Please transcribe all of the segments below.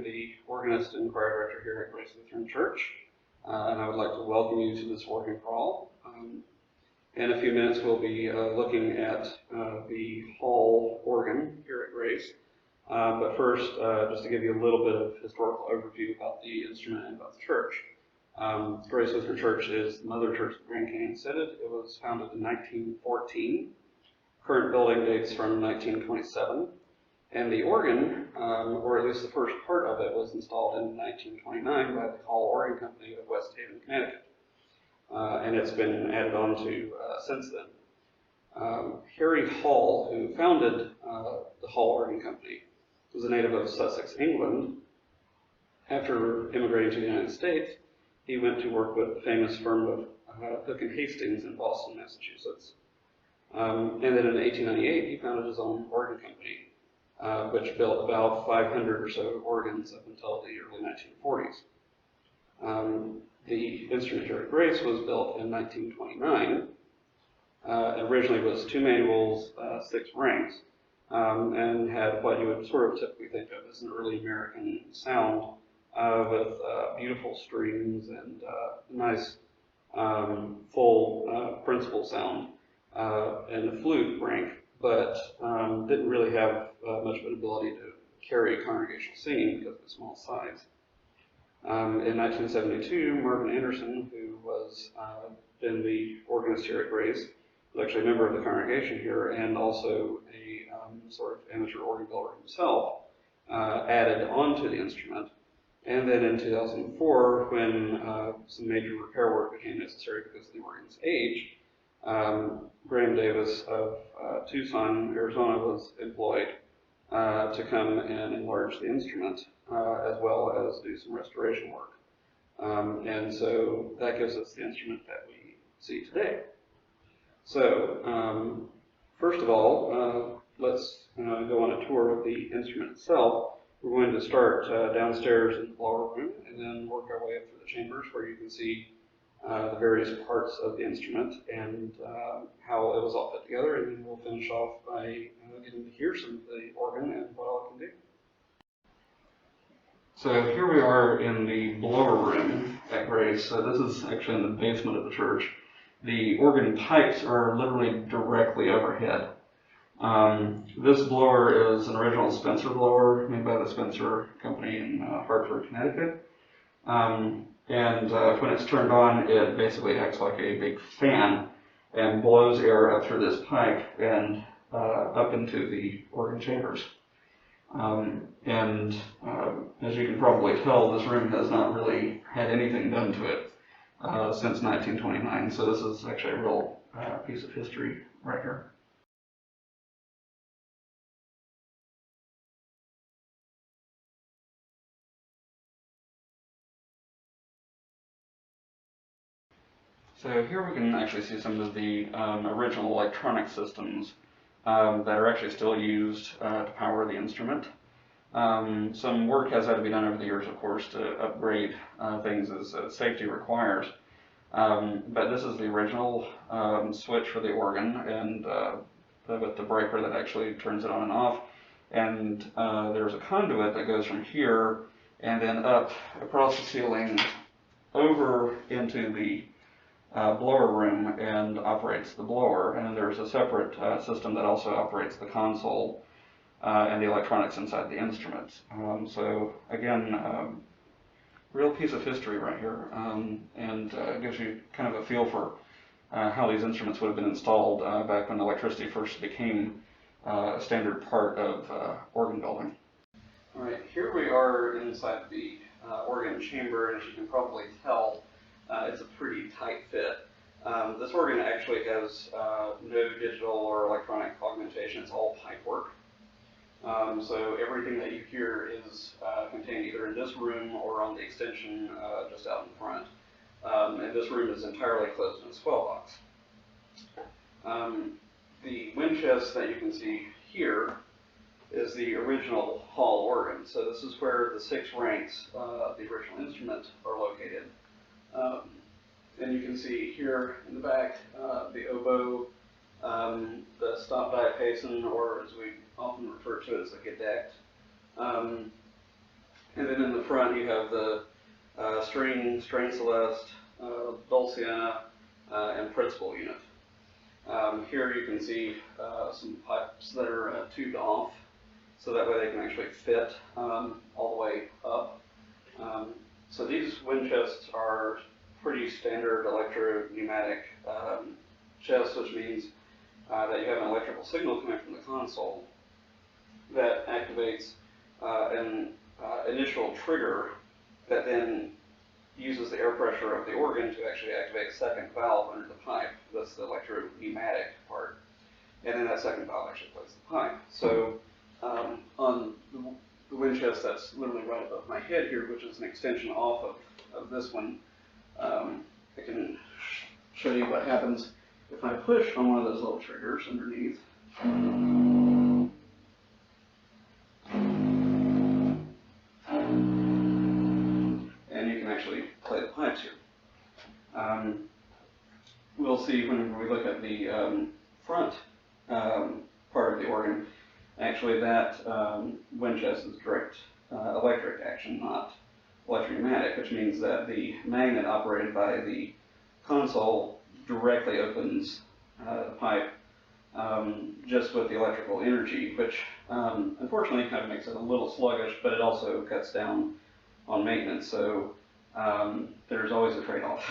the organist and choir director here at Grace Lutheran Church, and I would like to welcome you to this working crawl. In a few minutes, we'll be looking at the hall organ here at Grace. But first, just to give you a little bit of historical overview about the instrument and about the church. Grace Lutheran Church is the mother church of Grand Canyon City. It was founded in 1914. Current building dates from 1927. And the organ, or at least the first part of it, was installed in 1929 by the Hall Organ Company of West Haven, Connecticut. And it's been added on to since then. Harry Hall, who founded the Hall Organ Company, was a native of Sussex, England. After immigrating to the United States, he went to work with the famous firm of Hook and Hastings in Boston, Massachusetts. And then in 1898, he founded his own organ company, which built about 500 or so organs up until the early 1940s. The instrument here at Grace was built in 1929. It originally was 2 manuals, 6 ranks, and had what you would sort of typically think of as an early American sound with beautiful strings and nice full principal sound and a flute rank, but didn't really have much of an ability to carry congregational singing because of the small size. In 1972, Marvin Anderson, who was been the organist here at Grace, was actually a member of the congregation here and also a sort of amateur organ builder himself, added on to the instrument. And then in 2004, when some major repair work became necessary because of the organ's age, Graham Davis of Tucson, Arizona, was employed to come and enlarge the instrument, as well as do some restoration work. And so that gives us the instrument that we see today. So, first of all, let's go on a tour of the instrument itself. We're going to start downstairs in the lower room and then work our way up through the chambers where you can see the various parts of the instrument and how it was all put together, and then we'll finish off by getting to hear some of the organ and what all it can do. So here we are in the lower room at Grace. So this is actually in the basement of the church. The organ pipes are literally directly overhead. This blower is an original Spencer blower made by the Spencer Company in Hartford, Connecticut. And when it's turned on, it basically acts like a big fan and blows air up through this pipe and up into the organ chambers. As you can probably tell, this room has not really had anything done to it since 1929, so this is actually a real piece of history right here. So here we can actually see some of the original electronic systems that are actually still used to power the instrument. Some work has had to be done over the years, of course, to upgrade things as safety requires. But this is the original switch for the organ, and with the breaker that actually turns it on and off. And there's a conduit that goes from here and then up across the ceiling over into the blower room and operates the blower. And then there's a separate system that also operates the console and the electronics inside the instrument. So again, real piece of history right here, and gives you kind of a feel for how these instruments would have been installed back when electricity first became a standard part of organ building. All right, here we are inside the organ chamber, and as you can probably tell, it's a pretty tight fit. This organ actually has no digital or electronic augmentation. It's all pipe work. So everything that you hear is contained either in this room or on the extension just out in front. And this room is entirely closed in a swell box. The wind chest that you can see here is the original hall organ. So this is where the 6 ranks of the original instrument are located. And you can see here in the back the oboe, the stop diapason, or as we often refer to it as the gedect, And then in the front you have the string celeste, dulciana, and principal unit. Here you can see some pipes that are tubed off, so that way they can actually fit all the way up. So these wind chests are pretty standard electro-pneumatic chests, which means that you have an electrical signal coming from the console that activates an initial trigger that then uses the air pressure of the organ to actually activate a second valve under the pipe. That's the electro-pneumatic part. And then that second valve actually plays the pipe. So on the wind chest that's literally right above my head here, which is an extension off of this one, I can show you what happens if I push on one of those little triggers underneath. And you can actually play the pipes here. We'll see when we look at the front part of the organ, actually that wind chest is direct electric action, not electropneumatic, which means that the magnet operated by the console directly opens the pipe just with the electrical energy, which unfortunately kind of makes it a little sluggish, but it also cuts down on maintenance, so there's always a trade-off.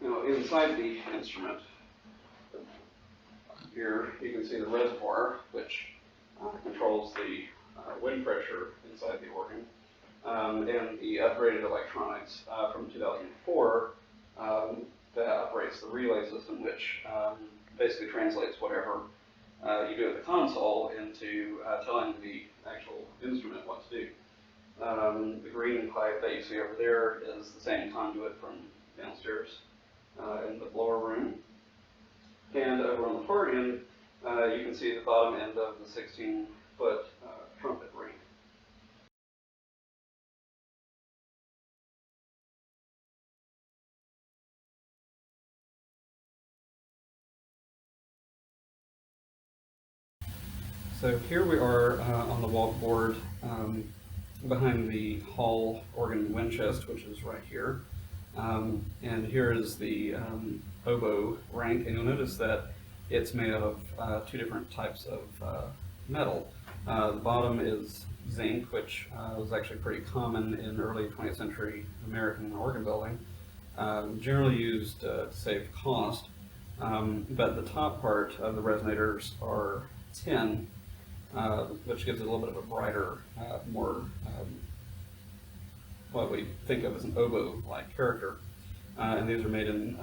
Now, inside the instrument, here you can see the reservoir, which controls the wind pressure inside the organ, and the upgraded electronics from 2004 that operates the relay system, which basically translates whatever you do at the console into telling the actual instrument what to do. The green pipe that you see over there is the same conduit from downstairs in the blower room. And over on the far end, you can see the bottom end of the 16-foot trumpet ring. So here we are on the walkboard behind the hall organ wind chest, which is right here. And here is the oboe rank, and you'll notice that it's made out of two different types of metal. The bottom is zinc, which was actually pretty common in early 20th century American organ building, generally used to save cost, but the top part of the resonators are tin, which gives it a little bit of a brighter, more what we think of as an oboe-like character. And these are made in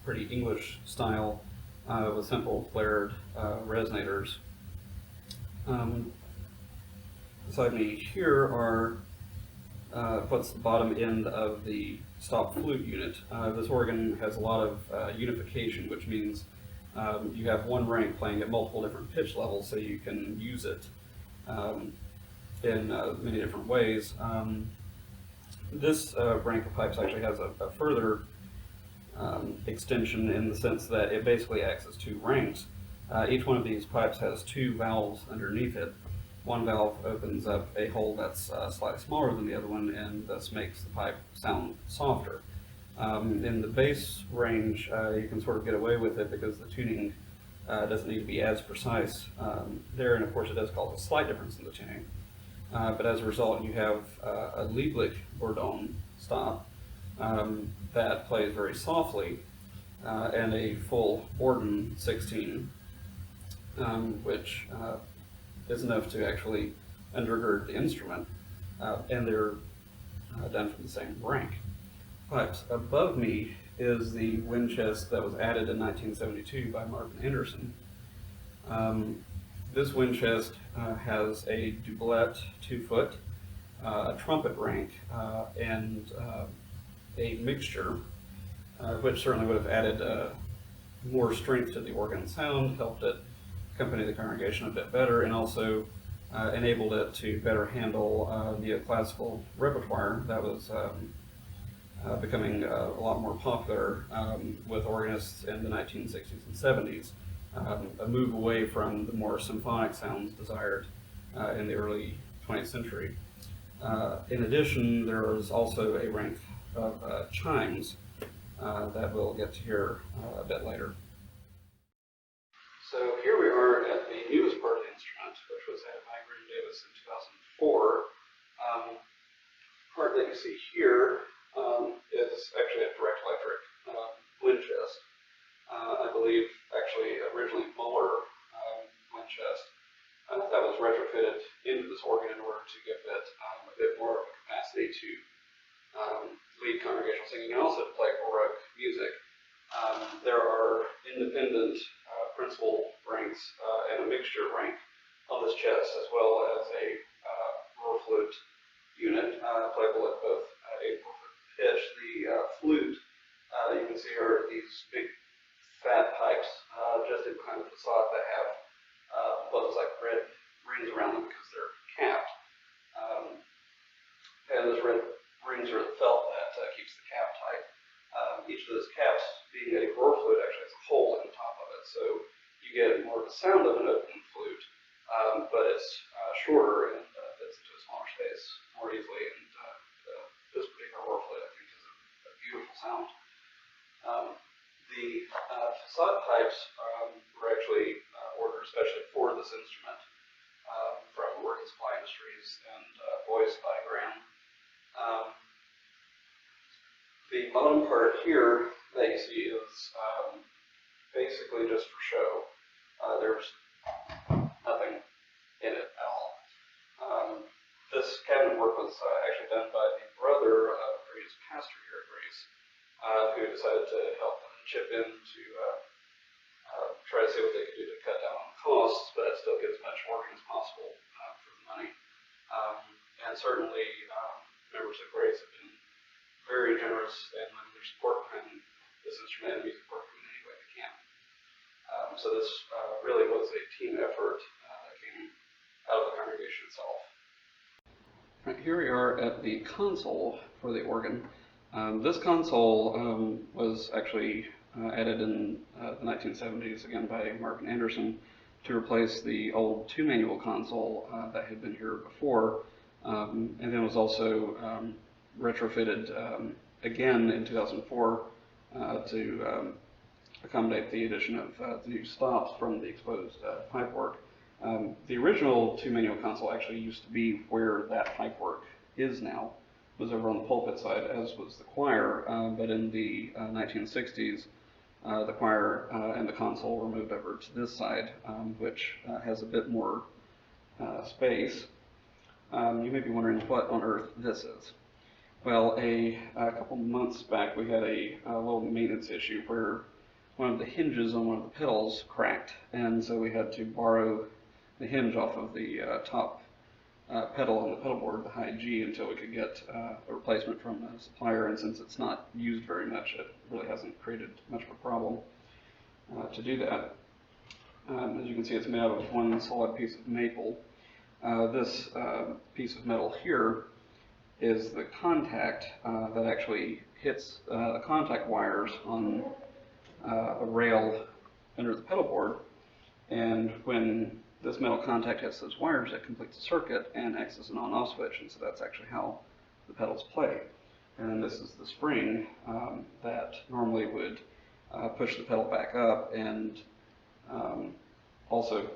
pretty English style with simple flared resonators. Beside me here are what's the bottom end of the stop flute unit. This organ has a lot of unification, which means you have one rank playing at multiple different pitch levels, so you can use it in many different ways. This rank of pipes actually has a further extension in the sense that it basically acts as two ranks. Each one of these pipes has two valves underneath it. One valve opens up a hole that's slightly smaller than the other one, and thus makes the pipe sound softer. In the bass range, you can sort of get away with it because the tuning doesn't need to be as precise there, and of course it does cause a slight difference in the tuning. But as a result, you have a Lieblich Bourdon stop that plays very softly, and a full Bourdon 16, which is enough to actually undergird the instrument, and they're done from the same rank. Pipes. Above me is the wind chest that was added in 1972 by Marvin Anderson. This wind chest has a doublet 2-foot, a trumpet rank, and a mixture, which certainly would have added more strength to the organ sound, helped it accompany the congregation a bit better, and also enabled it to better handle neoclassical repertoire that was becoming a lot more popular with organists in the 1960s and 70s. a move away from the more symphonic sounds desired in the early 20th century. In addition, there is also a rank of chimes that we'll get to hear a bit later. So here we are at the newest part of the instrument, which was added by Graham Davis in 2004. Part that you see here is actually a direct electric wind chest. I believe actually originally Muller wind chest that was retrofitted into this organ in order to give it a bit more of a capacity to lead congregational singing and also to play Baroque music. There are independent principal ranks and a mixture rank on this chest, as well as a roar flute unit playable at both a pitch. The flute, you can see, are these big fat pipes just in kind of the facade that have what looks like red rings around them because they're capped. And those red rings are the felt that keeps the cap tight. Each of those caps, being a roar flute, actually has a hole in the top of it, so you get more of the sound of an open flute, but it's shorter and fits into a smaller space more easily. And this particular roar flute, I think, is a beautiful sound. The facade pipes were actually ordered especially for this instrument from Working Supply Industries and voiced by Graham. The bottom part here that you see is basically just for show. There's nothing in it at all. This cabinet work was actually done by the brother of a previous pastor here at Grace, who decided to help chip in to try to see what they could do to cut down on costs, but still get as much working as possible for the money. And certainly members of Grace have been very generous in lending their support behind this instrument and music work in any way they can. So this really was a team effort that came out of the congregation itself. Right, here we are at the console for the organ. This console was actually added in the 1970s, again by Marvin Anderson, to replace the old two-manual console that had been here before, and then was also retrofitted again in 2004 to accommodate the addition of the new stops from the exposed pipework. The original two-manual console actually used to be where that pipework is now, was over on the pulpit side, as was the choir, but in the 1960s, the choir and the console were moved over to this side, which has a bit more space. You may be wondering what on earth this is. Well, a couple months back, we had a little maintenance issue where one of the hinges on one of the pedals cracked, and so we had to borrow the hinge off of the top pedal on the pedal board, the high G, until we could get a replacement from the supplier. And since it's not used very much, it really hasn't created much of a problem to do that. As you can see, it's made out of one solid piece of maple. This piece of metal here is the contact that actually hits the contact wires on a rail under the pedal board, and when this metal contact hits those wires, it completes the circuit and acts as an on-off switch, and so that's actually how the pedals play. And this is the spring that normally would push the pedal back up, and also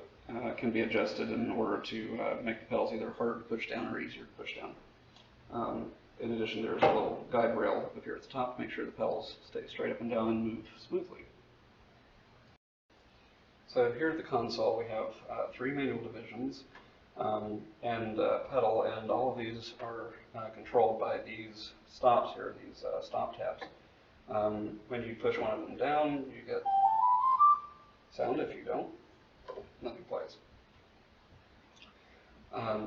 can be adjusted in order to make the pedals either harder to push down or easier to push down. In addition, there's a little guide rail up here at the top to make sure the pedals stay straight up and down and move smoothly. So here at the console, we have three manual divisions and a pedal, and all of these are controlled by these stops here, these stop taps. When you push one of them down, you get sound. If you don't, nothing plays.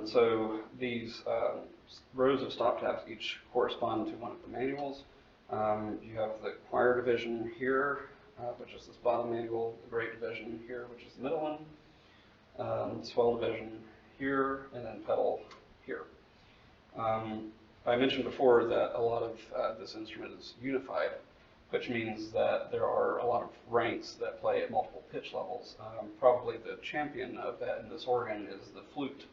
So these rows of stop taps each correspond to one of the manuals. You have the choir division here, which is this bottom manual, the great division here, which is the middle one, swell division here, and then pedal here. I mentioned before that a lot of this instrument is unified, which means that there are a lot of ranks that play at multiple pitch levels. Probably the champion of that in this organ is the flute,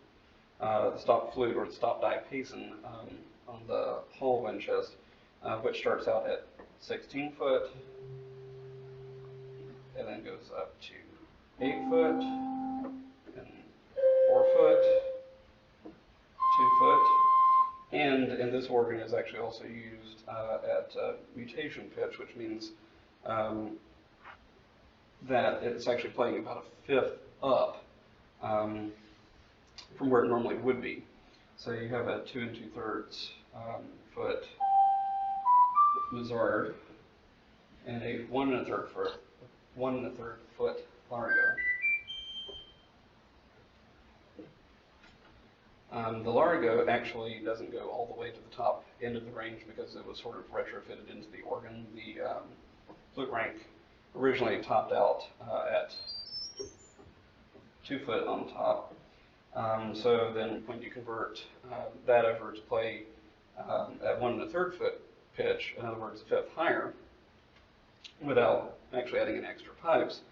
the stop flute or the stop diapason on the Hall wind chest, which starts out at 16 foot and then goes up to 8 foot and 4 foot, 2 foot. And in this organ is actually also used at mutation pitch, which means that it's actually playing about a fifth up from where it normally would be. So you have a 2 2/3 foot Mazzard and a 1 1/3 foot Largo. The Largo actually doesn't go all the way to the top end of the range because it was sort of retrofitted into the organ. The flute rank originally topped out at 2 foot on top. So then when you convert that over to play at 1 1/3 foot pitch, in other words, a fifth higher, without actually adding any extra pipes,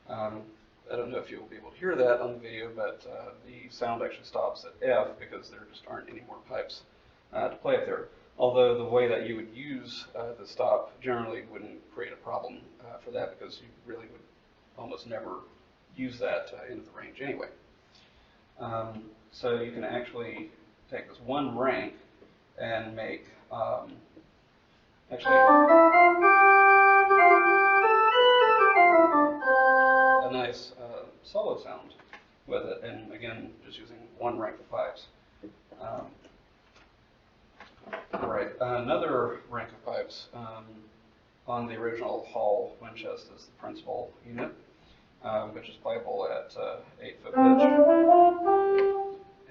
I don't know if you'll be able to hear that on the video, but the sound actually stops at F because there just aren't any more pipes to play up there. Although the way that you would use the stop generally wouldn't create a problem for that because you really would almost never use that into the range anyway. So you can actually take this one rank and make actually a nice solo sound with it, and again, just using one rank of pipes. Right, another rank of pipes on the original Hall wind chest is the principal unit, which is playable at 8 foot pitch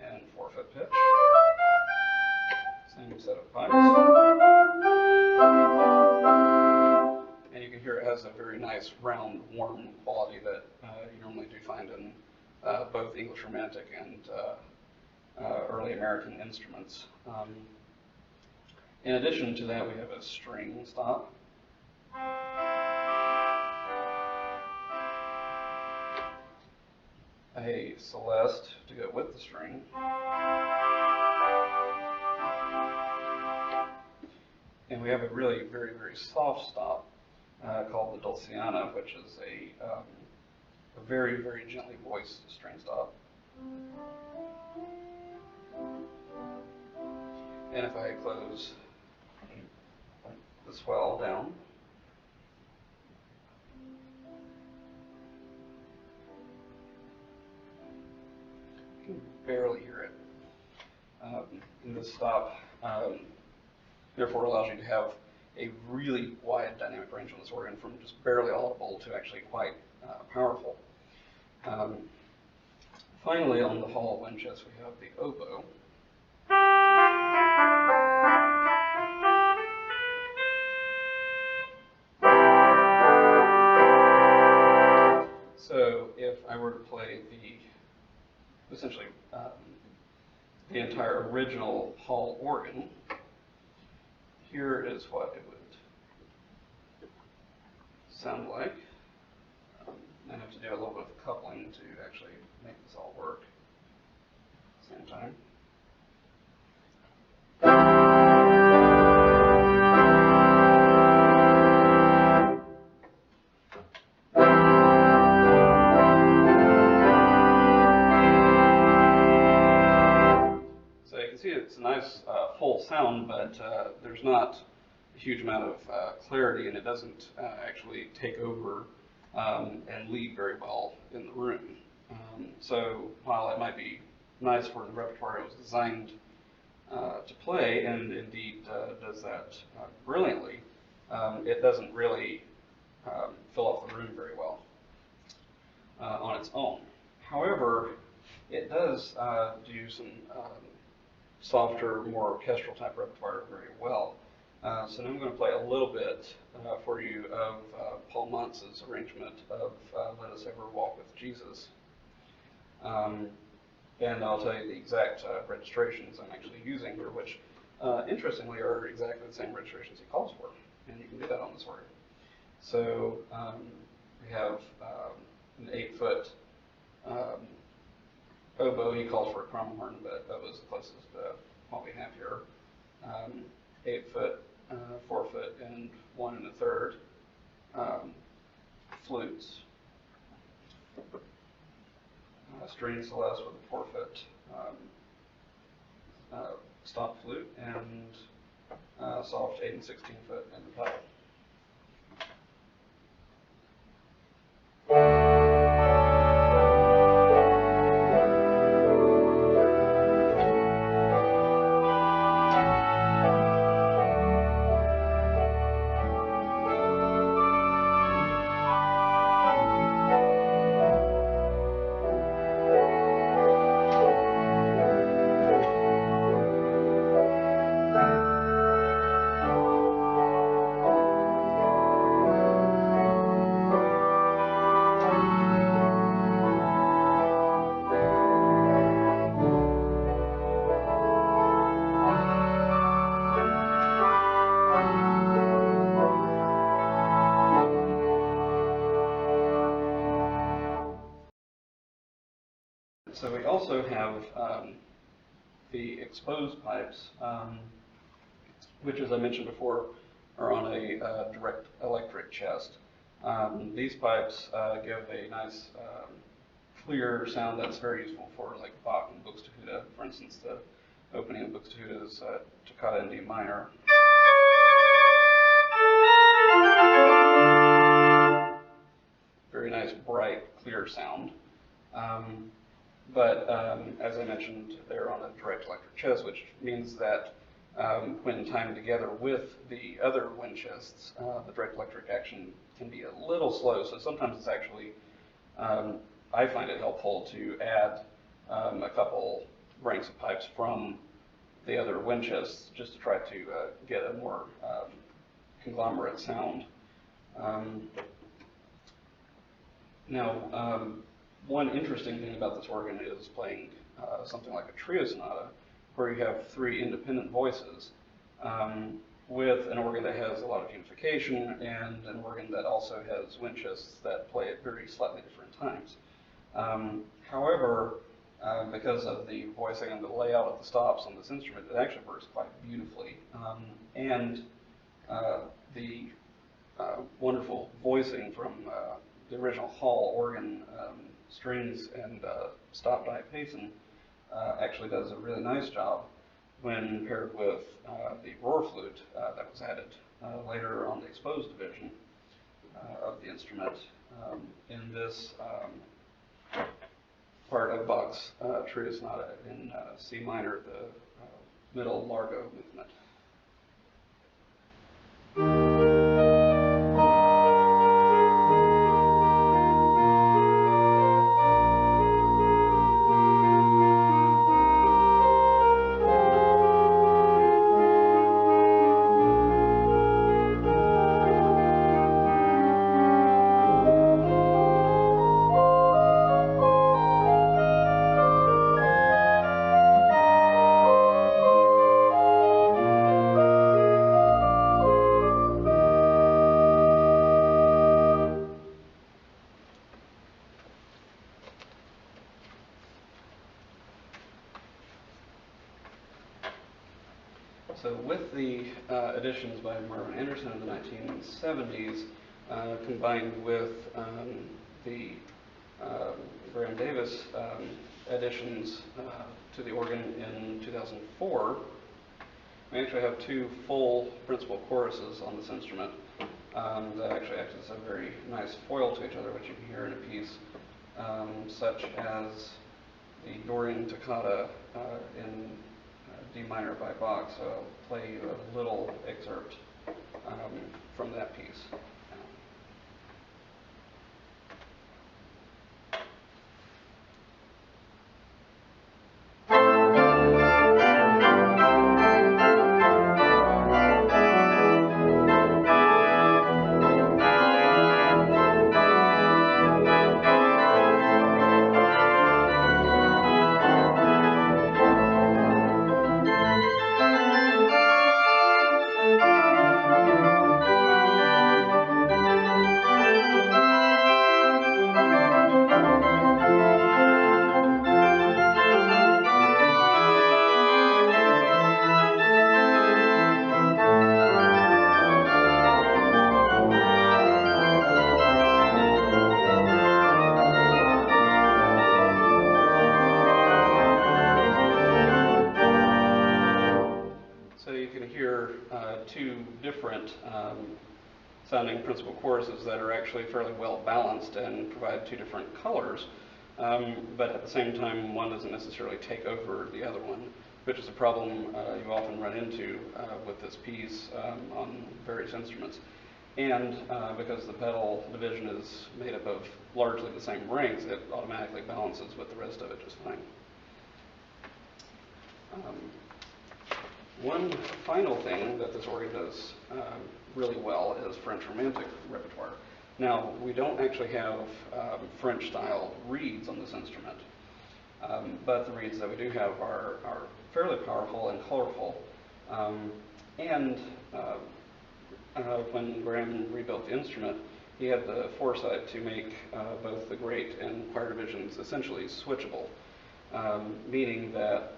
and 4 foot pitch. Same set of pipes. And you can hear it has a very nice, round, warm quality that you normally do find in both English Romantic and early American instruments. In addition to that, we have a string stop. A celeste to go with the string. And we have a really very, very soft stop called the Dulciana, which is a very, very gently voiced string stop. And if I close the swell down, you can barely hear it. And this stop therefore allows you to have a really wide dynamic range on this organ, from just barely audible to actually quite powerful. Finally, on the Hall wind chest, we have the oboe. So if I were to play essentially the entire original Hall organ, here is what it would sound like. I have to do a little bit of coupling to actually make this all work at the same time. So you can see it's a nice full sound, but there's not a huge amount of clarity, and it doesn't actually take over and lead very well in the room. So while it might be nice for the repertoire it was designed to play, and indeed does that brilliantly, it doesn't really fill up the room very well on its own. However, it does do some softer, more orchestral type repertoire very well. So now I'm going to play a little bit for you of Paul Montz's arrangement of Let Us Ever Walk with Jesus. and I'll tell you the exact registrations I'm actually using here, which interestingly are exactly the same registrations he calls for, and you can do that on this organ. So we have an 8-foot oboe. He calls for a crumhorn, but oboe is the closest what we have here. 8-foot, 4-foot, and 1 1/3 flutes. String celeste with a 4-foot stop flute, and soft 8 and 16-foot in the pedal. So we also have the exposed pipes, which, as I mentioned before, are on a direct electric chest. These pipes give a nice clear sound that's very useful for like Bach and Buxtehude. For instance, the opening of Buxtehude is Toccata in D minor. Very nice, bright, clear sound. But as I mentioned, they're on a direct electric chest, which means that when timed together with the other wind chests, the direct electric action can be a little slow. So sometimes it's actually, I find it helpful to add a couple ranks of pipes from the other wind chests just to try to get a more conglomerate sound. Now, one interesting thing about this organ is playing something like a trio sonata, where you have 3 independent voices with an organ that has a lot of unification and an organ that also has wind chests that play at very slightly different times. However, because of the voicing and the layout of the stops on this instrument, it actually works quite beautifully. And the wonderful voicing from the original Hall organ strings and stop diapason actually does a really nice job when paired with the roar flute that was added later on the exposed division of the instrument in this part of Bach's Trio Sonata in C minor, the middle largo movement. So with the additions by Marvin Anderson in the 1970s, combined with the Graham Davis additions to the organ in 2004, we actually have 2 full principal choruses on this instrument that actually act as a very nice foil to each other, which you can hear in a piece such as the Dorian Toccata in D minor by Bach. So I'll play you a little excerpt from that piece. sounding principal choruses that are actually fairly well balanced and provide two different colors, but at the same time one doesn't necessarily take over the other one, which is a problem you often run into with this piece on various instruments. And because the pedal division is made up of largely the same rings, it automatically balances with the rest of it just fine. One final thing that this organ does really well is French Romantic repertoire. Now, we don't actually have French-style reeds on this instrument, but the reeds that we do have are fairly powerful and colorful. When Graham rebuilt the instrument, he had the foresight to make both the grate and choir divisions essentially switchable, meaning that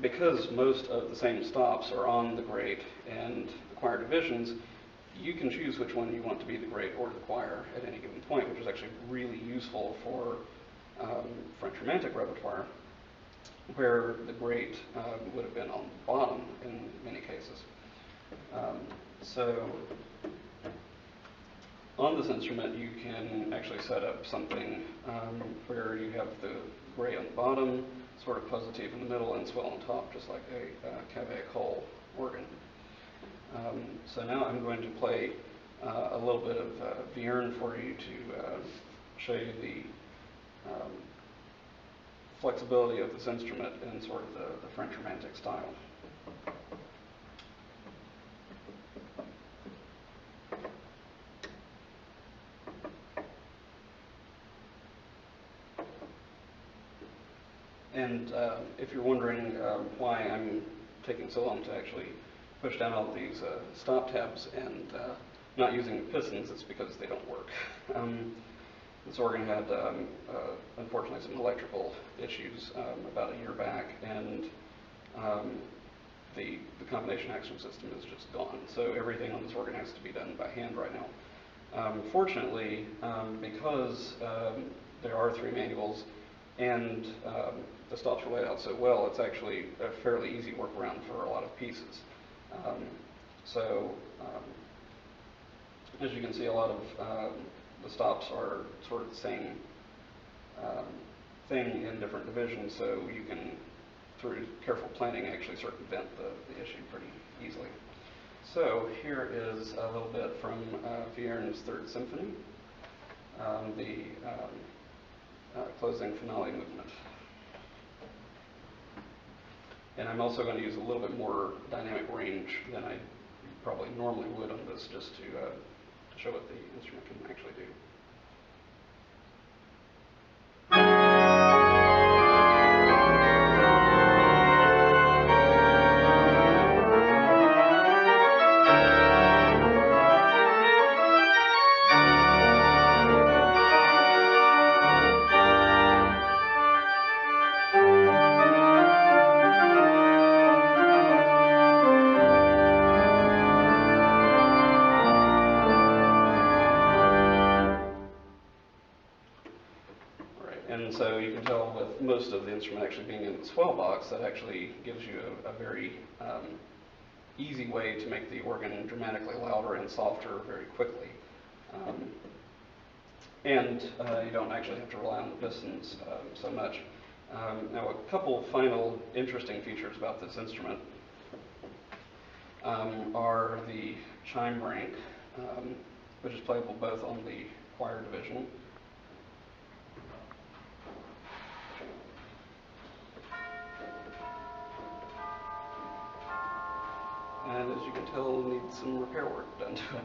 because most of the same stops are on the grate and the choir divisions, you can choose which one you want to be the grate or the choir at any given point, which is actually really useful for French Romantic repertoire, where the grate would have been on the bottom in many cases. So on this instrument, you can actually set up something where you have the grate on the bottom, sort of positive in the middle, and swell on top, just like a cave Cole organ. So now I'm going to play a little bit of Vierne for you to show you the flexibility of this instrument in sort of the French Romantic style. And if you're wondering why I'm taking so long to actually push down all these stop tabs and not using the pistons, it's because they don't work. This organ had, unfortunately, some electrical issues about a year back, and the combination action system is just gone. So everything on this organ has to be done by hand right now. Fortunately, because there are 3 manuals and the stops are laid out so well, it's actually a fairly easy workaround for a lot of pieces. As you can see, a lot of the stops are sort of the same thing in different divisions, so you can, through careful planning, actually circumvent the issue pretty easily. So here is a little bit from Vierne's Third Symphony, the closing finale movement. And I'm also going to use a little bit more dynamic range than I probably normally would on this, just to show what the instrument can actually do. And so you can tell with most of the instrument actually being in the swell box, that actually gives you a very easy way to make the organ dramatically louder and softer very quickly. And you don't actually have to rely on the pistons so much. Now, a couple final interesting features about this instrument are the chime rank, which is playable both on the choir division and, as you can tell, needs some repair work done to it.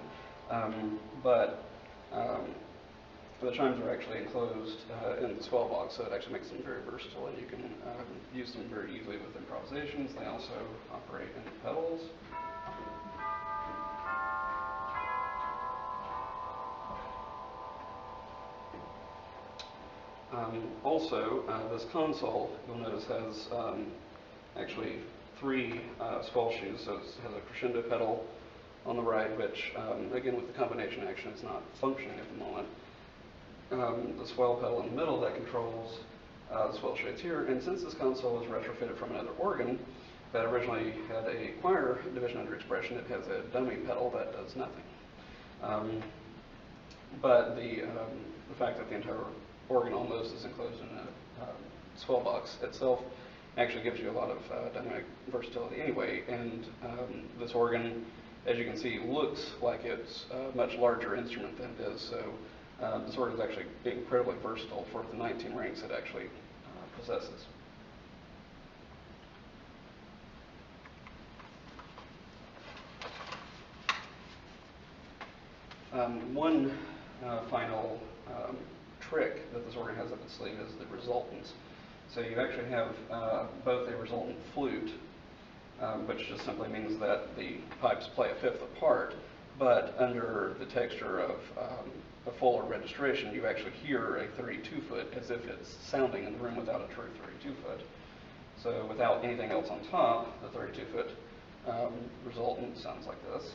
The chimes are actually enclosed in the swell box, so it actually makes them very versatile, and you can use them very easily with improvisations. They also operate in pedals. This console, you'll notice, has actually 3 swell shoes, so it has a crescendo pedal on the right, which, again, with the combination action, is not functioning at the moment. The swell pedal in the middle that controls the swell shades here, and since this console is retrofitted from another organ, that originally had a choir division under expression. It has a dummy pedal that does nothing. But the fact that the entire organ almost is enclosed in a swell box itself actually gives you a lot of dynamic versatility anyway. And this organ, as you can see, looks like it's a much larger instrument than it is. So this organ is actually incredibly versatile for the 19 ranks it actually possesses. One final trick that this organ has up its sleeve is the resultants. So you actually have both a resultant flute, which just simply means that the pipes play a fifth apart, but under the texture of a fuller registration, you actually hear a 32-foot as if it's sounding in the room without a true 32-foot. So without anything else on top, the 32-foot resultant sounds like this.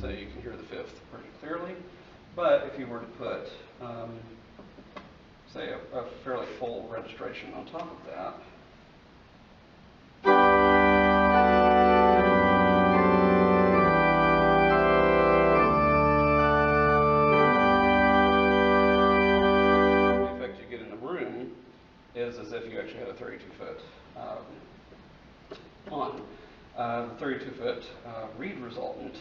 So you can hear the fifth pretty clearly. But if you were to put, say, a fairly full registration on top of that, the effect you get in the room is as if you actually had a 32-foot on. The 32-foot reed resultant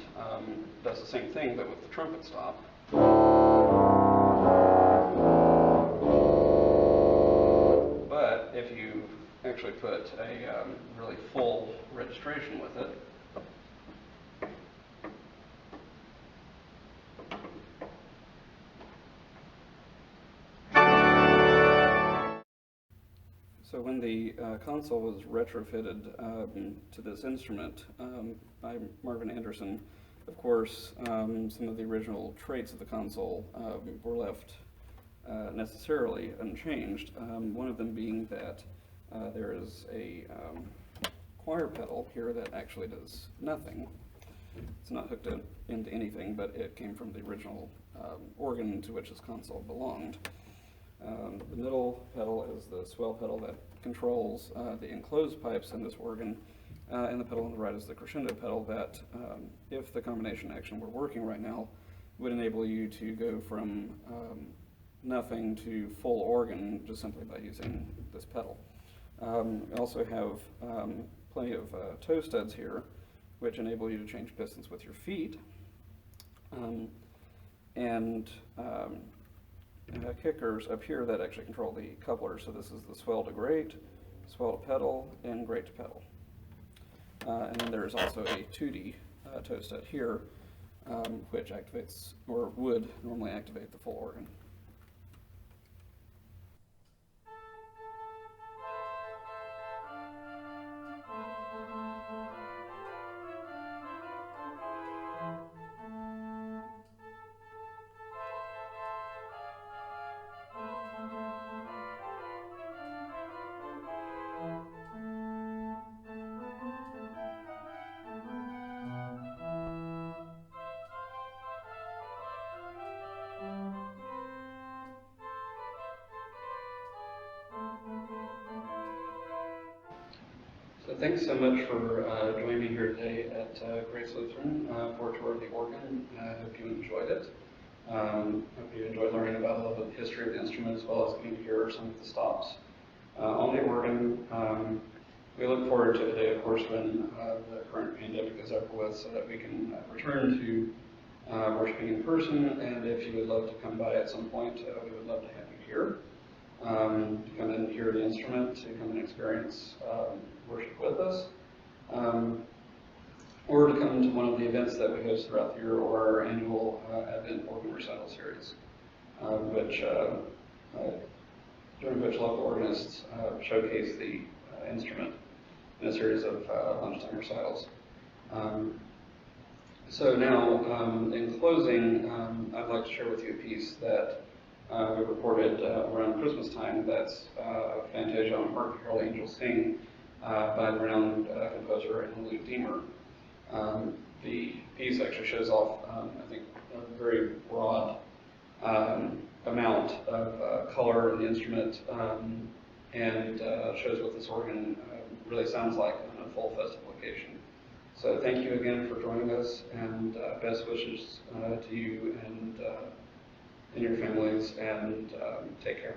does the same thing, but with the trumpet stop. But if you actually put a really full registration with it, so when the console was retrofitted to this instrument by Marvin Anderson, of course, some of the original traits of the console were left necessarily unchanged. One of them being that there is a choir pedal here that actually does nothing. It's not hooked into anything, but it came from the original organ to which this console belonged. The middle pedal is the swell pedal that controls the enclosed pipes in this organ, and the pedal on the right is the crescendo pedal that, if the combination action were working right now, would enable you to go from nothing to full organ just simply by using this pedal. We also have plenty of toe studs here, which enable you to change pistons with your feet, and kickers up here that actually control the couplers. So this is the swell to grate, swell to pedal, and grate to pedal. And then there's also a 2D toe stud here, which activates, or would normally activate, the full organ. So thanks so much for joining me here today at Grace Lutheran for a tour of the organ. I hope you enjoyed it. Hope you enjoyed learning about a little bit of the history of the instrument, as well as getting to hear some of the stops on the organ. We look forward to a day, of course, when the current pandemic is over with, so that we can return to worshiping in person. And if you would love to come by at some point, we would love to have you here. To come and hear the instrument, to come and experience worship with us, or to come to one of the events that we host throughout the year, or our annual Advent Organ Recital Series, during which local organists showcase the instrument in a series of lunchtime recitals. So now, in closing, I'd like to share with you a piece that we recorded around Christmas time. That's Fantasia on Harp, Herald Angels Sing by the renowned composer and Luke Deemer. The piece actually shows off, I think, a very broad amount of color in the instrument, and shows what this organ really sounds like on a full festival occasion. So thank you again for joining us, and best wishes to you and your families, and take care.